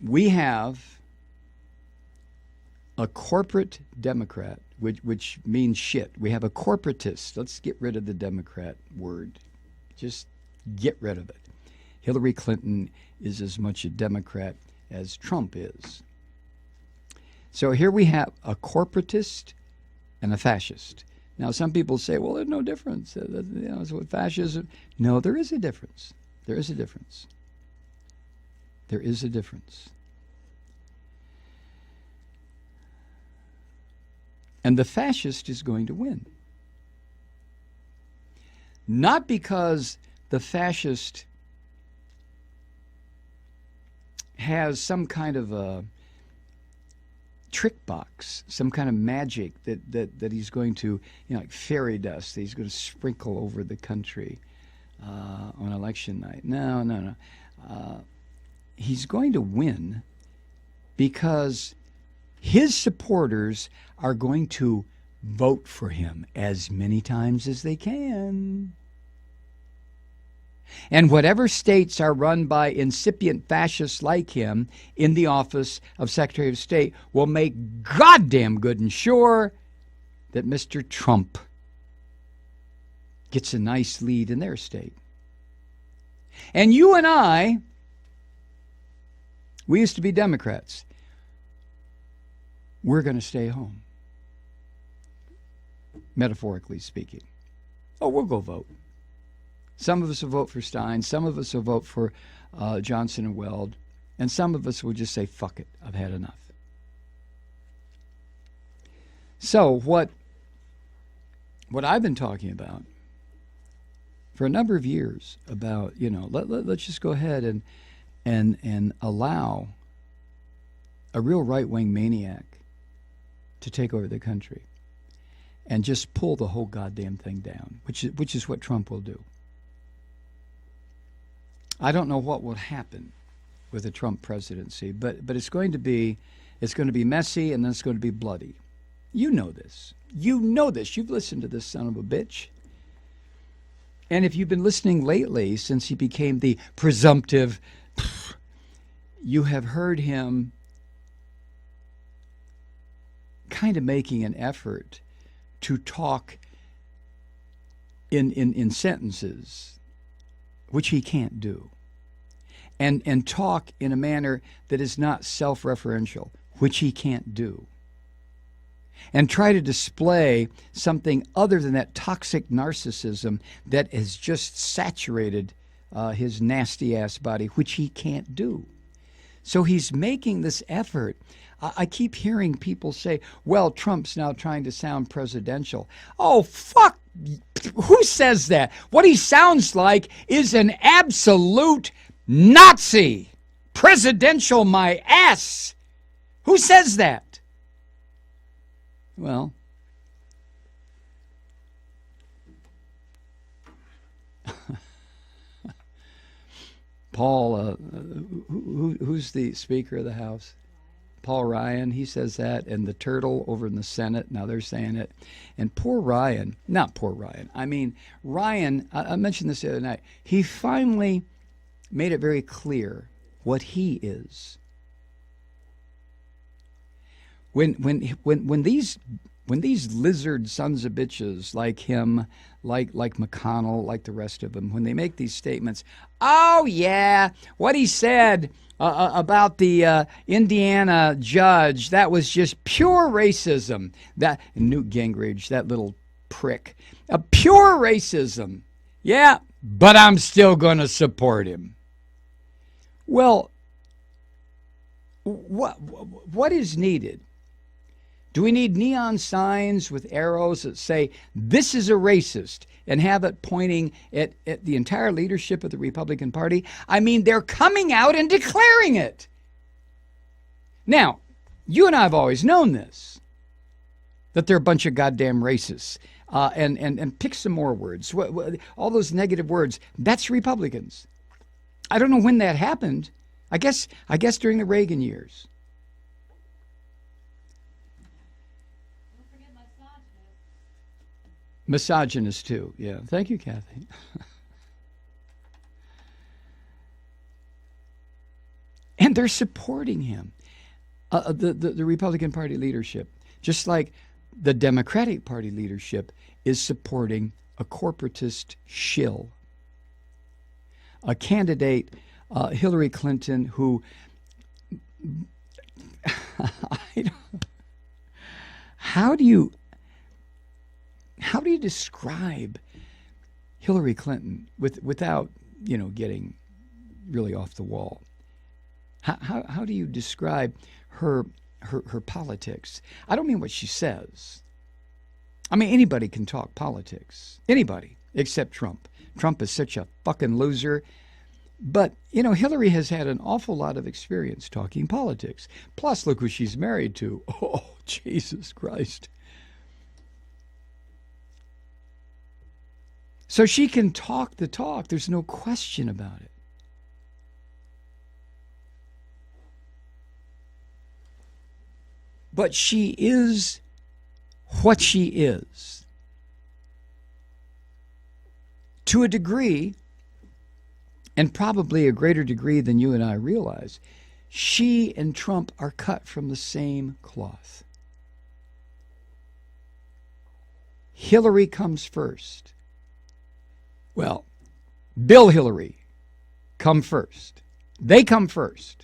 We have a corporate Democrat, which means shit. We have a corporatist. Let's get rid of the Democrat word. Just get rid of it. Hillary Clinton is as much a Democrat as Trump is. So here we have a corporatist and a fascist. Now, some people say, well, there's no difference. So fascism. No, there is a difference. There is a difference. There is a difference. And the fascist is going to win. Not because the fascist has some kind of a trick box, some kind of magic that he's going to, like fairy dust, that he's going to sprinkle over the country on election night. No. He's going to win because his supporters are going to vote for him as many times as they can. And whatever states are run by incipient fascists like him in the office of Secretary of State will make goddamn good and sure that Mr. Trump gets a nice lead in their state. And you and I, we used to be Democrats. We're going to stay home, metaphorically speaking. Oh, we'll go vote. Some of us will vote for Stein. Some of us will vote for Johnson and Weld. And some of us will just say, fuck it, I've had enough. So what I've been talking about for a number of years about, let's just go ahead and allow a real right-wing maniac to take over the country and just pull the whole goddamn thing down, which is what Trump will do. I don't know what will happen with the Trump presidency, but it's going to be messy, and then it's going to be bloody. You know this. You know this. You've listened to this son of a bitch. And if you've been listening lately, since he became the presumptive, you have heard him kind of making an effort to talk in sentences, which he can't do, and talk in a manner that is not self-referential, which he can't do, and try to display something other than that toxic narcissism that has just saturated his nasty-ass body, which he can't do. So he's making this effort. I keep hearing people say, well, Trump's now trying to sound presidential. Oh, fuck. Who says that? What he sounds like is an absolute Nazi. Presidential my ass. Who says that? Well, Paul, who's the Speaker of the House? Paul Ryan, he says that, and the turtle over in the Senate, now they're saying it. And poor Ryan, not poor Ryan, I mean, Ryan, I mentioned this the other night, he finally made it very clear what he is. When these lizard sons of bitches like him, like McConnell, like the rest of them, when they make these statements, oh yeah, what he said about the Indiana judge, that was just pure racism. That Newt Gingrich, that little prick, pure racism. Yeah, but I'm still going to support him. Well, what is needed? Do we need neon signs with arrows that say, this is a racist, and have it pointing at the entire leadership of the Republican Party? I mean, they're coming out and declaring it. Now, you and I have always known this, that they're a bunch of goddamn racists. And pick some more words. All those negative words, that's Republicans. I don't know when that happened. I guess during the Reagan years. Misogynist too, yeah. Thank you, Kathy. And they're supporting him, the Republican Party leadership, just like the Democratic Party leadership is supporting a corporatist shill, a candidate, Hillary Clinton, who how do you describe Hillary Clinton without getting really off the wall? How do you describe her politics? I don't mean what she says. I mean, anybody can talk politics. Anybody, except Trump. Trump is such a fucking loser. But, Hillary has had an awful lot of experience talking politics. Plus, look who she's married to. Oh, Jesus Christ. So she can talk the talk. There's no question about it. But she is what she is. To a degree, and probably a greater degree than you and I realize, she and Trump are cut from the same cloth. Hillary comes first. Well, Bill Hillary come first. They come first.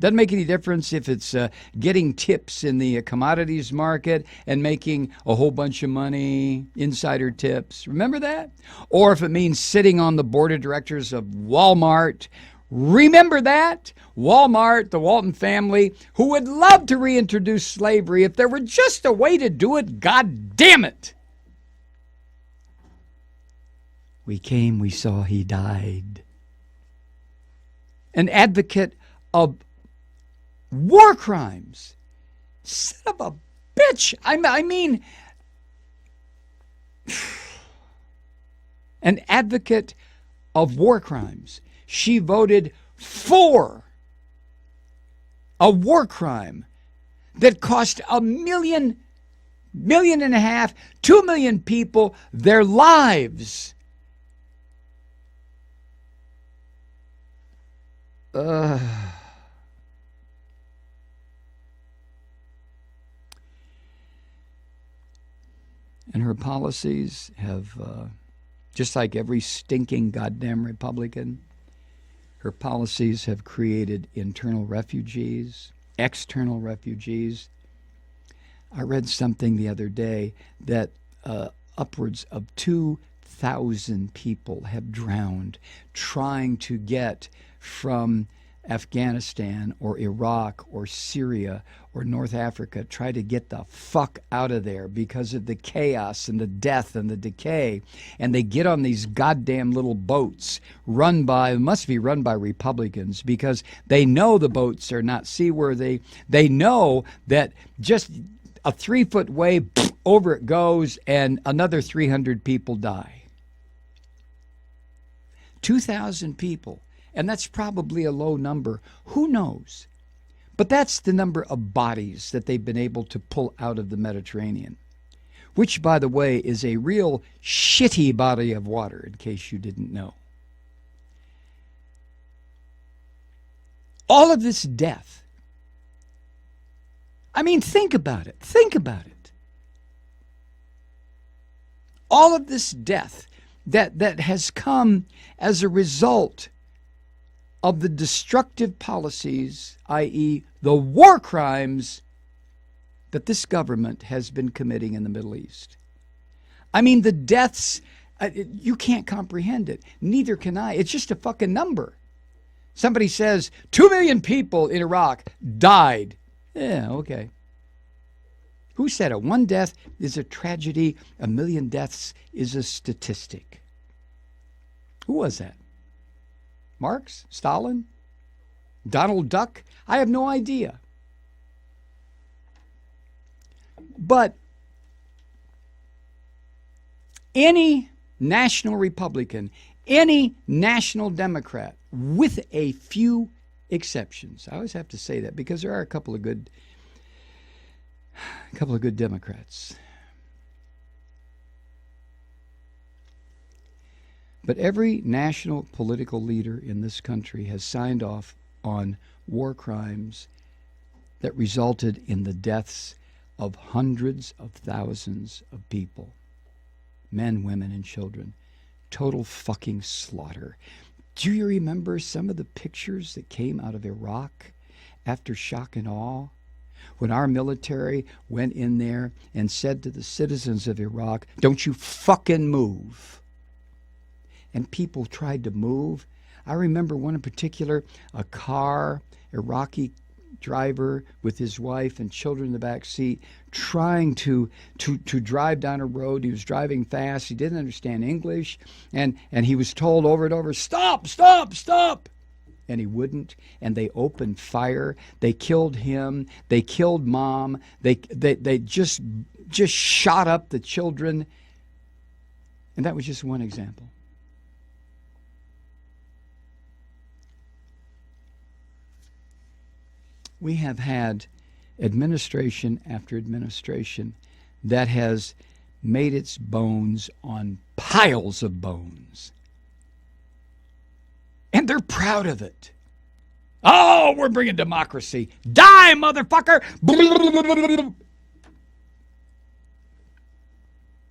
Doesn't make any difference if it's getting tips in the commodities market and making a whole bunch of money, insider tips. Remember that? Or if it means sitting on the board of directors of Walmart. Remember that? Walmart, the Walton family, who would love to reintroduce slavery if there were just a way to do it. God damn it. We came, we saw, he died. An advocate of war crimes. Son of a bitch. I mean, an advocate of war crimes. She voted for a war crime that cost 1 million, 1.5 million, 2 million people their lives. And her policies have, just like every stinking goddamn Republican, her policies have created internal refugees, external refugees. I read something the other day that upwards of 2,000 people have drowned trying to get from Afghanistan or Iraq or Syria or North Africa, try to get the fuck out of there because of the chaos and the death and the decay. And they get on these goddamn little boats must be run by Republicans, because they know the boats are not seaworthy. They know that just a 3-foot wave, over it goes, and another 300 people die. 2,000 people. And that's probably a low number. Who knows? But that's the number of bodies that they've been able to pull out of the Mediterranean, which, by the way, is a real shitty body of water, in case you didn't know. All of this death. I mean, think about it. Think about it. All of this death that has come as a result of the destructive policies, i.e. the war crimes that this government has been committing in the Middle East. I mean, the deaths, you can't comprehend it. Neither can I. It's just a fucking number. Somebody says 2 million people in Iraq died. Yeah, okay. Who said it? One death is a tragedy. 1 million deaths is a statistic. Who was that? Marx? Stalin? Donald Duck? I have no idea. But any national Republican, any national Democrat, with a few exceptions, I always have to say that because there are a couple of good Democrats. But every national political leader in this country has signed off on war crimes that resulted in the deaths of hundreds of thousands of people, men, women, and children. Total fucking slaughter. Do you remember some of the pictures that came out of Iraq after shock and awe? When our military went in there and said to the citizens of Iraq, don't you fucking move. And people tried to move. I remember one in particular, a car, Iraqi driver with his wife and children in the back seat, trying to drive down a road. He was driving fast. He didn't understand English. And he was told over and over, stop, stop, stop. And he wouldn't. And they opened fire. They killed him. They killed mom. They just shot up the children. And that was just one example. We have had administration after administration that has made its bones on piles of bones. And they're proud of it. Oh, we're bringing democracy. Die, motherfucker!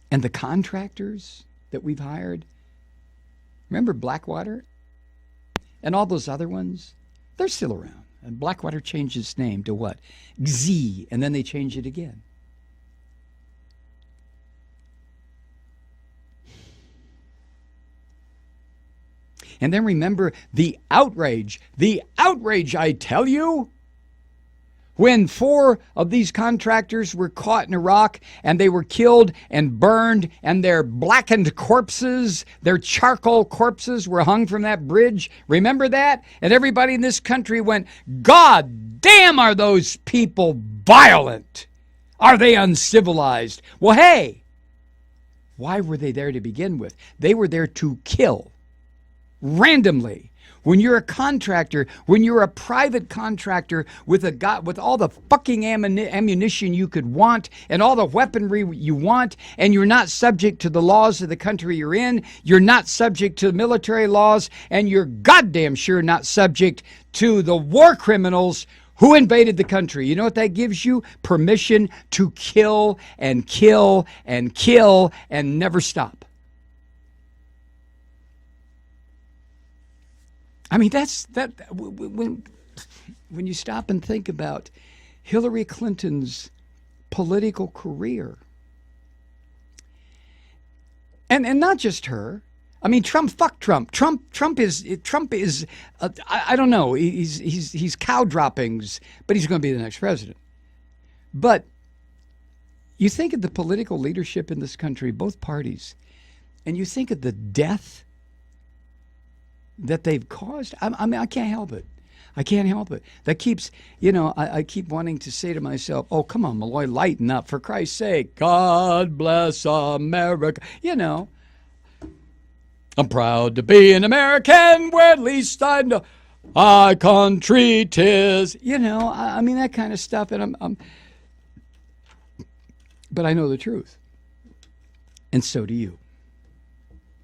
And the contractors that we've hired, remember Blackwater? And all those other ones? They're still around. And Blackwater changed its name to what? XZ, and then they changed it again. And then remember the outrage, I tell you, when 4 of these contractors were caught in Iraq and they were killed and burned and their blackened corpses, their charcoal corpses were hung from that bridge. Remember that? And everybody in this country went, God damn, are those people violent? Are they uncivilized? Well, hey, why were they there to begin with? They were there to kill randomly. When you're a contractor, when you're a private contractor with all the fucking ammunition you could want and all the weaponry you want, and you're not subject to the laws of the country you're in, you're not subject to military laws, and you're goddamn sure not subject to the war criminals who invaded the country. You know what that gives you? Permission to kill and kill and kill and never stop. I mean, when you stop and think about Hillary Clinton's political career, and not just her. I mean, fuck Trump. Trump is I don't know. He's cow droppings, but he's going to be the next president. But you think of the political leadership in this country, both parties, and you think of the death that they've caused. I mean, I can't help it. I can't help it. That keeps, I keep wanting to say to myself, oh, come on, Malloy, lighten up, for Christ's sake. God bless America. I'm proud to be an American, where at least I know our country 'tis. I mean, that kind of stuff. And but I know the truth. And so do you.